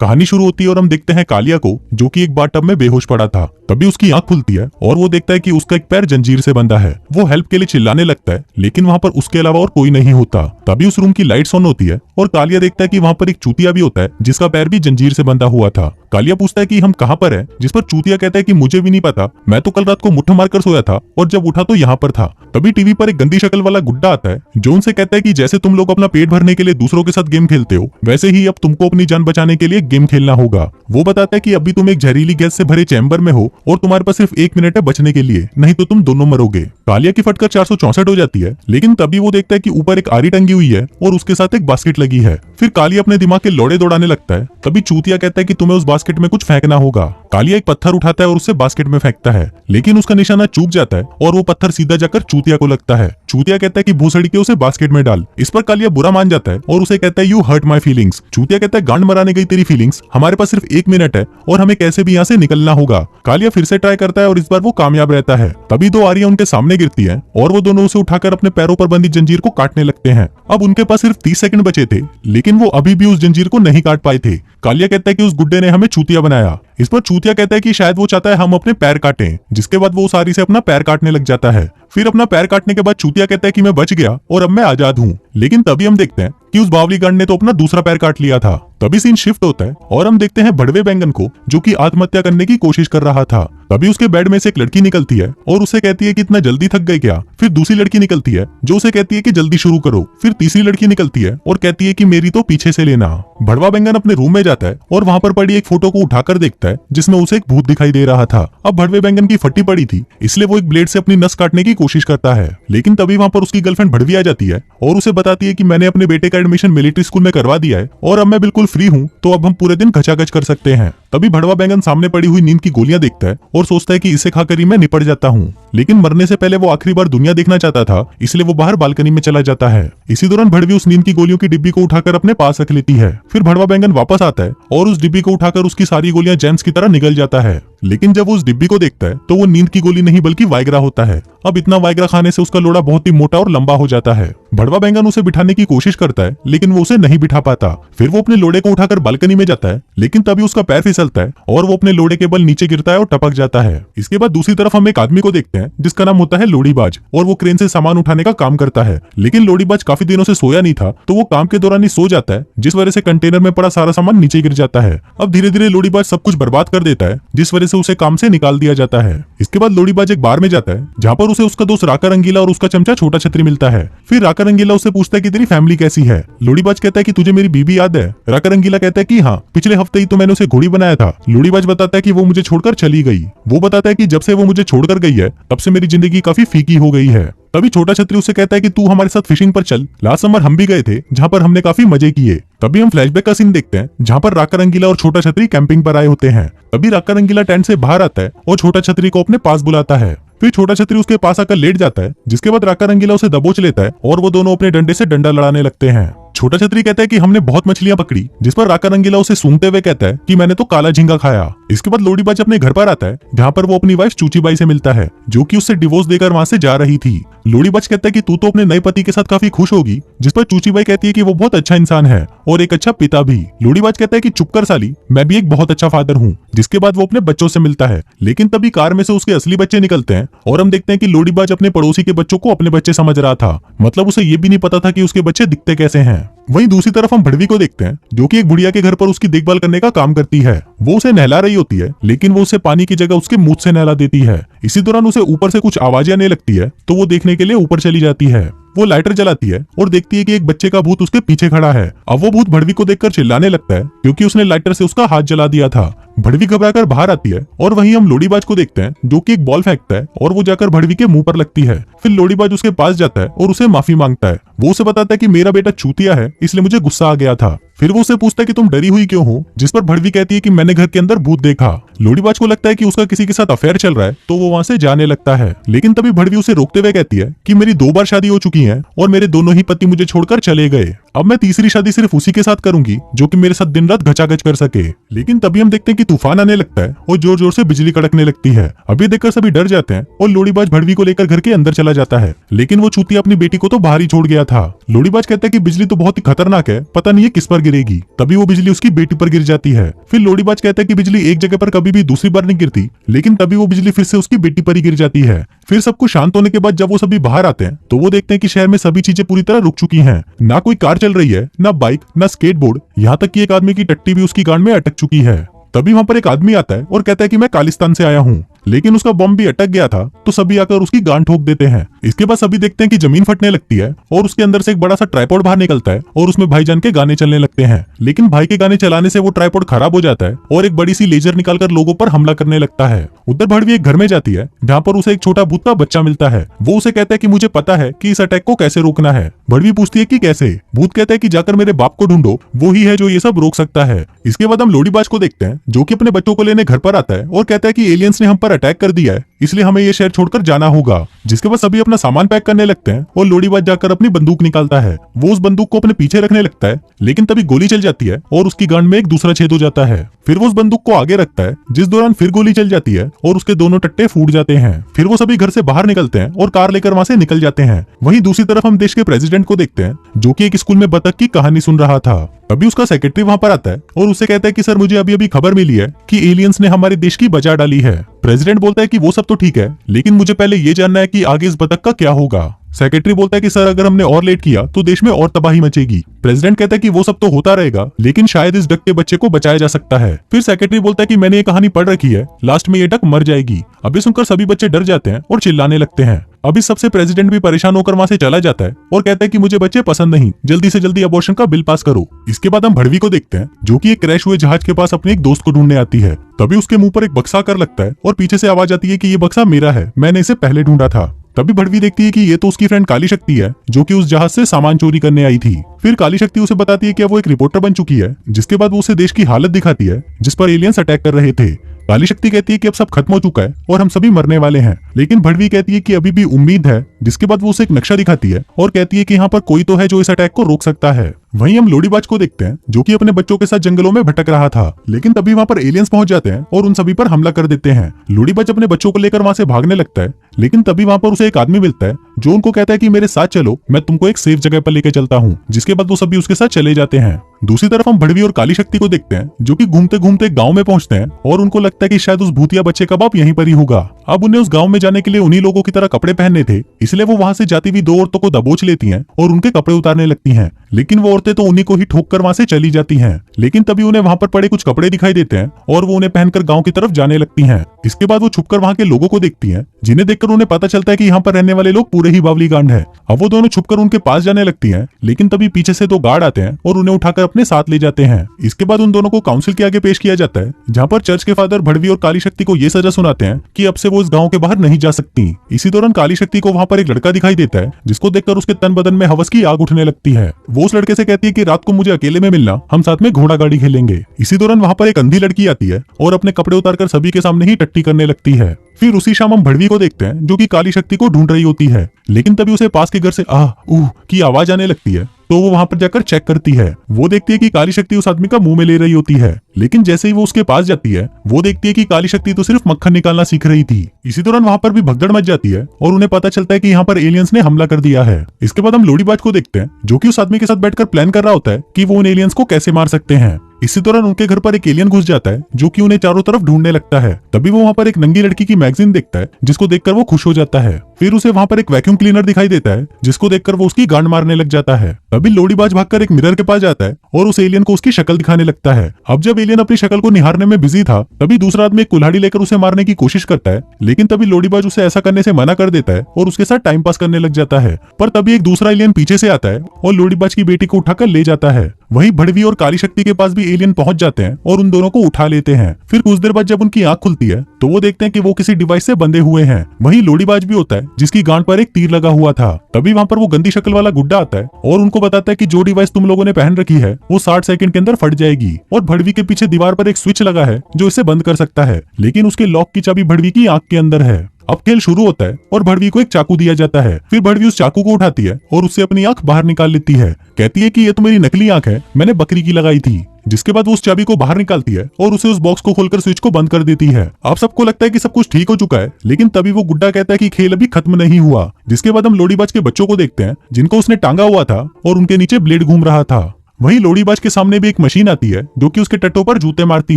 कहानी शुरू होती है और हम देखते हैं कालिया को, जो कि एक बाथ टब में बेहोश पड़ा था। तभी उसकी आंख खुलती है और वो देखता है कि उसका एक पैर जंजीर से बंधा है। वो हेल्प के लिए चिल्लाने लगता है, लेकिन वहाँ पर उसके अलावा और कोई नहीं होता। तभी उस रूम की लाइट्स ऑन होती है और कालिया देखता है कि वहाँ पर एक चूतिया भी होता है, जिसका पैर भी जंजीर से बंधा हुआ था। कालिया पूछता है कि हम कहाँ पर हैं, जिस पर चूतिया कहता है कि मुझे भी नहीं पता, मैं तो कल रात को मुट्ठा मारकर सोया था और जब उठा तो यहाँ पर था। तभी टीवी पर एक गंदी शक्ल वाला गुड्डा आता है, जो उनसे कहता है कि जैसे तुम लोग अपना पेट भरने के लिए दूसरों के साथ गेम खेलते हो, वैसे ही अब तुमको अपनी जान बचाने के लिए गेम खेलना होगा। वो बताता है कि अभी तुम एक जहरीली गैस से भरे चैम्बर में हो और तुम्हारे पास सिर्फ 1 मिनट है बचने के लिए, नहीं तो तुम दोनों मरोगे। कालिया की फटकर 464 हो जाती है, लेकिन तभी वो देखता है कि ऊपर एक आरी टंगी हुई है और उसके साथ एक बास्केट लगी है। फिर कालिया अपने दिमाग के लौड़े दौड़ाने लगता है। तभी चूतिया कहता है कि तुम्हें उस बास्केट में कुछ फेंकना होगा। कालिया एक पत्थर उठाता है और उसे बास्केट में फेंकता है, लेकिन उसका निशाना चूक जाता है और वो पत्थर सीधा जाकर चूतिया को लगता है। चूतिया कहता है कि भूसड़ी के उसे बास्केट में डाल। इस पर कालिया बुरा मान जाता है और उसे कहता है यू हर्ट माई फीलिंग्स। चूतिया कहता है गांड मराने गई तेरी फीलिंग्स, हमारे पास सिर्फ 1 मिनट है और हमें कैसे भी यहाँ से निकलना होगा। कालिया फिर से ट्राई करता है और इस बार वो कामयाब रहता है। तभी 2 आरियां उनके सामने गिरती है और वो दोनों उसे उठाकर अपने पैरों पर बंधी जंजीर को काटने लगते हैं। अब उनके पास सिर्फ 30 सेकंड बचे थे, लेकिन वो अभी भी उस जंजीर को नहीं काट पाए थे। कालिया कहता है कि उस गुड्डे ने हमें चूतिया बनाया। इस पर चूतिया कहता है कि शायद वो चाहता है हम अपने पैर काटें, जिसके बाद वो उस आरी से अपना पैर काटने लग जाता है। फिर अपना पैर काटने के बाद चूतिया कहता है कि मैं बच गया और अब मैं आजाद हूँ। लेकिन तभी हम देखते हैं कि उस बावली गांड ने तो अपना दूसरा पैर काट लिया था। तभी सीन शिफ्ट होता है और हम देखते हैं भड़वे बैंगन को, जो कि आत्महत्या करने की कोशिश कर रहा था। तभी उसके बेड में से एक लड़की निकलती है और उसे कहती है कि इतना जल्दी थक गए क्या। फिर दूसरी लड़की निकलती है जो उसे कहती है कि जल्दी शुरू करो। फिर तीसरी लड़की निकलती है और कहती है कि मेरी तो पीछे से लेना। भड़वा बैंगन अपने रूम में जाता है और वहाँ पर पड़ी एक फोटो को उठाकर देखता है, जिसमें उसे एक भूत दिखाई दे रहा था। अब भड़वे बैंगन की फटी पड़ी थी, इसलिए वो एक ब्लेड से अपनी नस काटने की कोशिश करता है, लेकिन तभी वहाँ पर उसकी गर्लफ्रेंड भड़वी आ जाती है और उसे बताती है कि मैंने अपने बेटे का एडमिशन मिलिट्री स्कूल में करवा दिया है और अब मैं बिल्कुल फ्री हूँ, तो अब हम पूरे दिन खचाखच कर सकते हैं। तभी भड़वा बैंगन सामने पड़ी हुई नींद की गोलियां देखता है और सोचता है कि इसे खाकर ही मैं निपट जाता हूँ, लेकिन मरने से पहले वो आखिरी बार दुनिया देखना चाहता था, इसलिए वो बाहर बालकनी में चला जाता है। इसी दौरान भड़वी उस नींद की गोलियों की डिब्बी को उठाकर अपने पास रख लेती है। फिर भड़वा बैंगन वापस आता है और उस डिब्बी को उठाकर उसकी सारी गोलियां जेम्स की तरह निगल जाता है, लेकिन जब वो उस डिब्बी को देखता है तो वो नींद की गोली नहीं बल्कि वाइग्रा होता है। अब इतना वाइग्रा खाने से उसका लोड़ा बहुत ही मोटा और लंबा हो जाता है। भड़वा बैंगन उसे बिठाने की कोशिश करता है, लेकिन वो उसे नहीं बिठा पाता। फिर वो अपने लोड़े को उठाकर बालकनी में जाता है, लेकिन तभी उसका पैर फिसलता है और वो अपने लोड़े के बल नीचे गिरता है और टपक जाता है। इसके बाद दूसरी तरफ हम एक आदमी को देखते हैं जिसका नाम होता है लोड़ीबाज, और वो क्रेन से सामान उठाने का काम करता है। लेकिन लोड़ीबाज काफी दिनों से सोया नहीं था, तो वो काम के दौरान ही सो जाता है, जिस वजह से कंटेनर में पड़ा सारा सामान नीचे गिर जाता है। अब धीरे धीरे लोड़ीबाज सब कुछ बर्बाद कर देता है, जिस वजह से उसे काम से निकाल दिया जाता है। इसके बाद लोड़ीबाज एक बार में जाता है, जहाँ पर उसे उसका दोस्त राका रंगीला और उसका चमचा छोटा छतरी मिलता है। फिर राका रंगीला उससे पूछता है कि तेरी फैमिली कैसी है। लोड़ीबाज कहता है कि तुझे मेरी बीबी याद है। राका रंगीला कहता है कि हाँ, पिछले हफ्ते ही तो मैंने उसे घोड़ी बनाया था। लोड़ीबाज बताता है कि वो मुझे छोड़कर चली गई। वो बताता है कि जब से वो मुझे छोड़कर गई है, तब से मेरी जिंदगी काफी फीकी हो गई है। तभी छोटा छतरी उसे कहता है कि तू हमारे साथ फिशिंग पर चल, लास्ट समर हम भी गए थे, जहाँ पर हमने काफी मजे किए। तभी हम फ्लैशबैक का सीन देखते हैं, जहाँ पर राका रंगीला और छोटा छतरी कैंपिंग पर आए होते हैं। तभी राका रंगीला टेंट से बाहर आता है और छोटा छतरी को अपने पास बुलाता है। फिर छोटा छतरी उसके पास आकर लेट जाता है, जिसके बाद राका रंगीला उसे दबोच लेता है और वो दोनों अपने डंडे से डंडा लड़ाने लगते हैं। छोटा छतरी कहता है कि हमने बहुत मछलियां पकड़ी, जिस पर राका रंगीला उसे सूंघते हुए कहता है कि मैंने तो काला झींगा खाया। इसके बाद लोड़ीबाज अपने घर पर आता है, जहाँ पर वो अपनी वाइफ चूचीबाई से मिलता है, जो कि उससे डिवोर्स देकर वहाँ से जा रही थी। लोड़ीबाज कहता है कि तू तो अपने नए पति के साथ काफी खुश होगी, जिस पर चूचीबाई कहती है कि वो बहुत अच्छा इंसान है और एक अच्छा पिता भी। लोड़ीबाज कहता है कि चुप कर साली, मैं भी एक बहुत अच्छा फादर हूँ। जिसके बाद वो अपने बच्चों से मिलता है, लेकिन तभी कार में से उसके असली बच्चे निकलते हैं और हम देखते हैं कि लोड़ीबाज अपने पड़ोसी के बच्चों को अपने बच्चे समझ रहा था। मतलब उसे ये भी नहीं पता था कि उसके बच्चे दिखते कैसे हैं। वहीं दूसरी तरफ हम भड़वी को देखते हैं, जो कि एक बुढ़िया के घर पर उसकी देखभाल करने का काम करती है। वो उसे नहला रही होती है, लेकिन वो उसे पानी की जगह उसके मुंह से नहला देती है। इसी दौरान उसे ऊपर से कुछ आवाजें आने लगती है, तो वो देखने के लिए ऊपर चली जाती है। वो लाइटर जलाती है और देखती है कि एक बच्चे का भूत उसके पीछे खड़ा है। अब वो भूत भड़वी को देखकर चिल्लाने लगता है, क्योंकि उसने लाइटर से उसका हाथ जला दिया था। भड़वी घबराकर बाहर आती है और वहीं हम लोड़ीबाज को देखते हैं, जो कि एक बॉल फेंकता है और वो जाकर भड़वी के मुंह पर लगती है। फिर लोड़ीबाज उसके पास जाता है और उसे माफी मांगता है। वो उसे बताता है कि मेरा बेटा चूतिया है, इसलिए मुझे गुस्सा आ गया था। फिर वो उसे पूछता है कि तुम डरी हुई क्यों हो, जिस पर भड़वी कहती है कि मैंने घर के अंदर भूत देखा। लोड़ीबाज को लगता है कि उसका किसी के साथ अफेयर चल रहा है, तो वो वहाँ से जाने लगता है, लेकिन तभी भड़वी उसे रोकते हुए कहती है कि मेरी 2 बार शादी हो चुकी है और मेरे दोनों ही पति मुझे छोड़कर चले गए। अब मैं तीसरी शादी सिर्फ उसी के साथ करूंगी जो कि मेरे साथ दिन रात घचाघच कर सके। लेकिन तभी हम देखते हैं कि तूफान आने लगता है और जोर जोर से बिजली कड़कने लगती है। अभी देखकर सभी डर जाते हैं और लोड़ीबाज भड़वी को लेकर घर के अंदर चला जाता है, लेकिन वो चूतिया अपनी बेटी को तो बाहर ही छोड़ गया था। लोड़ीबाज कहता है कि बिजली तो बहुत ही खतरनाक है, पता नहीं है किस पर गिरेगी। तभी वो बिजली उसकी बेटी पर गिर जाती है। फिर लोड़ीबाज कहता है कि बिजली एक जगह पर कभी भी दूसरी बार नहीं गिरती, लेकिन तभी वो बिजली फिर से उसकी बेटी पर ही गिर जाती है। फिर सब कुछ शांत होने के बाद जब वो सभी बाहर आते हैं तो वो देखते हैं कि शहर में सभी चीजें पूरी तरह रुक चुकी हैं। ना कोई कार चल रही है, ना बाइक, ना स्केटबोर्ड, यहाँ तक कि एक आदमी की टट्टी भी उसकी गांड में अटक चुकी है। तभी वहां पर एक आदमी आता है और कहता है कि मैं कालिस्तान से आया हूँ, लेकिन उसका बम भी अटक गया था, तो सभी आकर उसकी गांड ठोक देते हैं। इसके बाद सभी देखते हैं कि जमीन फटने लगती है और उसके अंदर से एक बड़ा सा ट्राइपॉड बाहर निकलता है और उसमें भाईजान के गाने चलने लगते हैं। लेकिन भाई के गाने चलाने से वो ट्राइपॉड खराब हो जाता है और एक बड़ी सी लेजर निकालकर लोगों पर हमला करने लगता है। उधर भड़वी एक घर में जाती है जहाँ पर उसे एक छोटा भूत का बच्चा मिलता है। वो उसे कहता है कि मुझे पता है कि इस अटैक को कैसे रोकना है। भड़वी पूछती है कि कैसे। भूत कहता है कि जाकर मेरे बाप को ढूंढो, वो ही है जो ये सब रोक सकता है। इसके बाद हम लोड़ीबाज को देखते हैं जो कि अपने बच्चों को लेने घर पर आता है और कहता है कि एलियंस ने हम पर अटैक कर दिया है, इसलिए हमें ये शहर छोड़कर जाना होगा। जिसके बाद सभी अपना सामान पैक करने लगते हैं और लोड़ीबाज जाकर अपनी बंदूक निकालता है। वो उस बंदूक को अपने पीछे रखने लगता है, लेकिन तभी गोली चल जाती है और उसकी गांड में एक दूसरा छेद हो जाता है। फिर वो उस बंदूक को आगे रखता है, जिस दौरान फिर गोली चल जाती है और उसके दोनों टट्टे फूट जाते हैं। फिर वो सभी घर से बाहर निकलते हैं और कार लेकर वहां से निकल जाते हैं। वहीं दूसरी तरफ हम देश के प्रेसिडेंट को देखते हैं जो कि एक स्कूल में बतख की कहानी सुन रहा था। तभी उसका सेक्रेटरी वहां पर आता है और उसे कहता है कि सर मुझे अभी अभी खबर मिली है कि एलियंस ने हमारे देश की बचा डाली है। प्रेसिडेंट बोलता है कि वो सब तो ठीक है, लेकिन मुझे पहले ये जानना है कि आगे इस बतख का क्या होगा। सेक्रेटरी बोलता है कि सर अगर हमने और लेट किया तो देश में और तबाही मचेगी। प्रेसिडेंट कहता है कि वो सब तो होता रहेगा, लेकिन शायद इस डक के बच्चे को बचाया जा सकता है। फिर सेक्रेटरी बोलता है कि मैंने ये कहानी पढ़ रखी है, लास्ट में ये डक मर जाएगी। अभी सुनकर सभी बच्चे डर जाते हैं और चिल्लाने लगते हैं। अभी सबसे प्रेसिडेंट भी परेशान होकर वहां से चला जाता है और कहता है कि मुझे बच्चे पसंद नहीं, जल्दी से जल्दी अबॉर्शन का बिल पास करो। इसके बाद हम भड़वी को देखते हैं जो कि एक क्रैश हुए जहाज के पास अपने एक दोस्त को ढूंढने आती है। तभी उसके मुंह पर एक बक्सा कर लगता है और पीछे से आवाज आती है कि ये बक्सा मेरा है, मैंने इसे पहले ढूंढा था। तभी भड़वी देखती है कि ये तो उसकी फ्रेंड काली शक्ति है जो कि उस जहाज से सामान चोरी करने आई थी। फिर काली शक्ति उसे बताती है कि वो एक रिपोर्टर बन चुकी है, जिसके बाद वो उसे देश की हालत दिखाती है जिस पर एलियंस अटैक कर रहे थे। काली शक्ति कहती है कि अब सब खत्म हो चुका है और हम सभी मरने वाले हैं, लेकिन भड़वी कहती है कि अभी भी उम्मीद है। जिसके बाद वो उसे एक नक्शा दिखाती है और कहती है कि यहाँ पर कोई तो है जो इस अटैक को रोक सकता है। वहीं हम लोड़ीबाज को देखते हैं जो कि अपने बच्चों के साथ जंगलों में भटक रहा था, लेकिन तभी वहां पर एलियंस पहुंच जाते हैं और उन सभी पर हमला कर देते हैं। लोड़ीबाज अपने बच्चों को लेकर वहां से भागने लगता है, लेकिन तभी वहां पर उसे एक आदमी मिलता है जो उनको कहता है कि मेरे साथ चलो, मैं तुमको एक सेफ जगह पर लेकर चलता हूँ। जिसके बाद वो सभी उसके साथ चले जाते हैं। दूसरी तरफ हम भड़वी और काली शक्ति को देखते हैं जो कि घूमते घूमते गांव में पहुंचते हैं और उनको लगता है कि शायद उस भूतिया बच्चे का बाप यहीं पर ही होगा। अब उन्हें उस गांव में जाने के लिए उन्हीं लोगों की तरह कपड़े पहनने थे, इसलिए वो वहां से जाती हुई दो औरतों को दबोच लेती हैं और उनके कपड़े उतारने लगती हैं। लेकिन वो औरतें तो उन्हीं को ही ठोक कर वहां से चली जाती हैं। लेकिन तभी उन्हें वहां पर पड़े कुछ कपड़े दिखाई देते हैं और वो उन्हें पहनकर गांव की तरफ जाने लगती हैं। इसके बाद वो छुपकर वहां के लोगों को देखती हैं, जिन्हें देखकर उन्हें पता चलता है कि यहाँ पर रहने वाले लोग पूरे ही बावली गांड है। अब वो दोनों छुपकर उनके पास जाने लगती हैं, लेकिन तभी पीछे से दो गार्ड आते हैं और उन्हें उठाकर अपने साथ ले जाते हैं। इसके बाद उन दोनों को काउंसिल के आगे पेश किया जाता है, जहाँ पर चर्च के फादर भड़वी और काली शक्ति को ये सजा सुनाते हैं कि अब से वो इस गाँव के बाहर नहीं जा सकती। इसी दौरान काली शक्ति को वहाँ पर एक लड़का दिखाई देता है, जिसको देखकर उसके तन बदन में हवस की आग उठने लगती है। वो उस लड़के से कहती है कि रात को मुझे अकेले में मिलना, हम साथ में घोड़ा गाड़ी खेलेंगे। इसी दौरान वहाँ पर एक अंधी लड़की आती है और अपने कपड़े उतारकर सभी के सामने ही टट्टी करने लगती है। फिर उसी शाम हम भड़वी को देखते हैं जो कि काली शक्ति को ढूंढ रही होती है, लेकिन तभी उसे पास के घर से आह ऊह की आवाज आने लगती है। तो वो वहां पर जाकर चेक करती है। वो देखती है कि काली शक्ति उस आदमी का मुंह में ले रही होती है, लेकिन जैसे ही वो उसके पास जाती है वो देखती है कि काली शक्ति तो सिर्फ मक्खन निकालना सीख रही थी। इसी दौरान वहां पर भी भगदड़ मच जाती है और उन्हें पता चलता है कि यहाँ पर एलियंस ने हमला कर दिया है। इसके बाद हम लोड़ीबाज को देखते हैं जो कि उस आदमी के साथ बैठकर प्लान कर रहा होता है कि वो उन एलियंस को कैसे मार सकते हैं। इसी दौरान उनके घर पर एक एलियन घुस जाता है जो कि उन्हें चारों तरफ ढूंढने लगता है। तभी वो वहां पर एक नंगी लड़की की मैगजीन देखता है, जिसको देखकर वो खुश हो जाता है। फिर उसे वहां पर एक वैक्यूम क्लीनर दिखाई देता है, जिसको देखकर वो उसकी गांड मारने लग जाता है। तभी लोड़ीबाज भागकर एक मिरर के पास जाता है और उस एलियन को उसकी शक्ल दिखाने लगता है। अब जब एलियन अपनी शक्ल को निहारने में बिजी था, तभी दूसरा आदमी एक कुल्हाड़ी लेकर उसे मारने की कोशिश करता है, लेकिन तभी लोड़ीबाज उसे ऐसा करने से मना कर देता है और उसके साथ टाइम पास करने लग जाता है। पर तभी एक दूसरा एलियन पीछे से आता है और लोड़ीबाज की बेटी को उठाकर ले जाता है। वहीं भड़वी और काली शक्ति के पास भी एलियन पहुंच जाते हैं और उन दोनों को उठा लेते हैं। फिर कुछ देर बाद जब उनकी आंख खुलती है तो वो देखते हैं कि वो किसी डिवाइस से बंधे हुए हैं। वहीं लोड़ीबाज भी होता है जिसकी गांड पर एक तीर लगा हुआ था। तभी वहां पर वो गंदी शक्ल वाला गुड्डा आता है और उनको बताता है कि जो डिवाइस तुम लोगों ने पहन रखी है वो 60 सेकंड के अंदर फट जाएगी और भड़वी के पीछे दीवार पर एक स्विच लगा है जो इसे बंद कर सकता है, लेकिन उसके लॉक की चाबी भड़वी की आंख के अंदर है। अब खेल शुरू होता है और भड़वी को एक चाकू दिया जाता है। फिर भड़वी उस चाकू को उठाती है और उससे अपनी आंख बाहर निकाल लेती है। कहती है कि ये तो मेरी नकली आंख है, मैंने बकरी की लगाई थी। जिसके बाद वो उस चाबी को बाहर निकालती है और उसे उस बॉक्स को खोलकर स्विच को बंद कर देती है। अब सबको लगता है कि सब कुछ ठीक हो चुका है, लेकिन तभी वो गुड्डा कहता है कि खेल अभी खत्म नहीं हुआ। जिसके बाद हम लोड़ीबाज के बच्चों को देखते हैं जिनको उसने टांगा हुआ था और उनके नीचे ब्लेड घूम रहा था। वहीं लोड़ीबाज के सामने भी एक मशीन आती है जो कि उसके टट्टों पर जूते मारती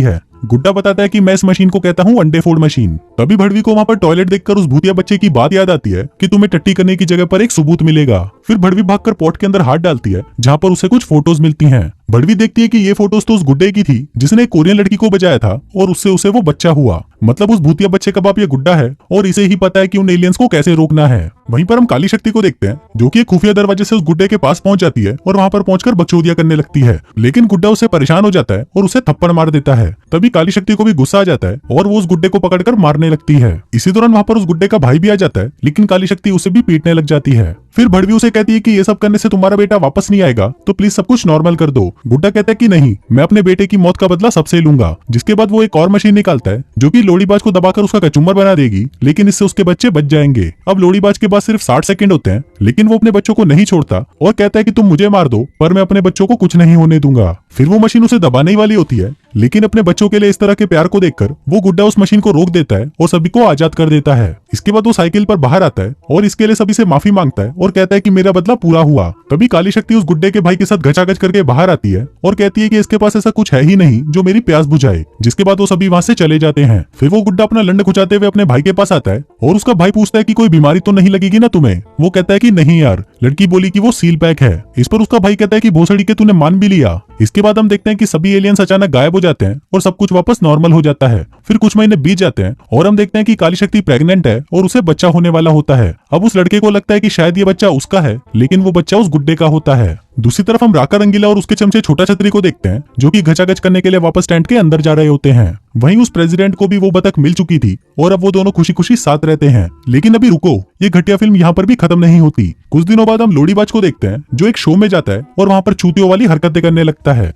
है। गुड्डा बताता है कि मैं इस मशीन को कहता हूँ अंडे फोड़ मशीन। तभी भड़वी को वहाँ पर टॉयलेट देखकर उस भूतिया बच्चे की बात याद आती है कि तुम्हें टट्टी करने की जगह पर एक सबूत मिलेगा। फिर भड़वी भागकर पॉट के अंदर हाथ डालती है जहाँ पर उसे कुछ फोटोज मिलती हैं। भड़वी देखती है कि ये फोटोज तो उस गुड्डे की थी जिसने एक कोरियन लड़की को बचाया था और उससे उसे वो बच्चा हुआ। मतलब उस भूतिया बच्चे का बाप ये गुड्डा है और इसे ही पता है कि उन एलियंस को कैसे रोकना है। वहीं पर हम काली शक्ति को देखते हैं जो कि एक खुफिया दरवाजे से उस गुड्डे के पास पहुंच जाती है और वहां पर पहुंचकर बकचोदिया करने लगती है। लेकिन गुड्डा उससे परेशान हो जाता है और उसे थप्पड़ मार देता है। तभी काली शक्ति को भी गुस्सा आ जाता है और वो उस गुड्डे को पकड़कर मारने लगती है। इसी दौरान वहां पर उस गुड्डे का भाई भी आ जाता है, लेकिन काली शक्ति उसे भी पीटने लग जाती है। फिर भड़वी उसे कहती है कि ये सब करने से तुम्हारा बेटा वापस नहीं आएगा, तो प्लीज सब कुछ नॉर्मल कर दो। गुड्डा कहता है कि नहीं, मैं अपने बेटे की मौत का बदला सबसे लूंगा। जिसके बाद वो एक और मशीन निकालता है जो कि लोड़ीबाज को दबाकर उसका कचुम्बर बना देगी, लेकिन इससे उसके बच्चे बच जाएंगे। अब लोड़ीबाज के पास सिर्फ 60 सेकंड होते हैं, लेकिन वो अपने बच्चों को नहीं छोड़ता और कहता है कि तुम मुझे मार दो पर मैं अपने बच्चों को कुछ नहीं होने दूंगा। फिर वो मशीन उसे दबाने ही वाली होती है, लेकिन अपने बच्चों के लिए इस तरह के प्यार को देखकर वो गुड्डा उस मशीन को रोक देता है और सभी को आजाद कर देता है। इसके बाद वो साइकिल पर बाहर आता है और इसके लिए सभी से माफी मांगता है और कहता है कि मेरा बदला पूरा हुआ। तभी काली शक्ति उस गुड्डे के भाई के साथ घचाघच करके बाहर आती है और कहती है कि इसके पास ऐसा कुछ है ही नहीं जो मेरी प्यास बुझाए। जिसके बाद वो सभी वहां से चले जाते हैं। फिर वो गुड्डा अपना लंड खुचाते हुए अपने भाई के पास आता है और उसका भाई पूछता है कि कोई बीमारी तो नहीं लगेगी ना तुम्हें। वो कहता है कि नहीं यार, लड़की बोली कि वो सील पैक है। इस पर उसका भाई कहता है कि भोसड़ी के तूने मान भी लिया। इसके बाद हम देखते हैं कि सभी एलियंस अचानक गायब हो जाते हैं और सब कुछ वापस नॉर्मल हो जाता है। फिर कुछ महीने बीत जाते हैं और हम देखते हैं कि काली शक्ति प्रेग्नेंट है और उसे बच्चा होने वाला होता है। अब उस लड़के को लगता है कि शायद ये बच्चा उसका है, लेकिन वो बच्चा उस गुड्डे का होता है। दूसरी तरफ हम राका रंगीला और उसके चमचे छोटा छतरी को देखते हैं जो कि घचाघच करने के लिए वापस टेंट के अंदर जा रहे होते हैं। वहीं उस प्रेसिडेंट को भी वो बतख मिल चुकी थी और अब वो दोनों खुशी खुशी साथ रहते हैं। लेकिन अभी रुको, ये घटिया फिल्म यहाँ पर भी खत्म नहीं होती। कुछ दिनों बाद हम लोड़ीबाज को देखते हैं जो एक शो में जाता है और वहाँ पर चूतियों वाली हरकतें करने लगता है।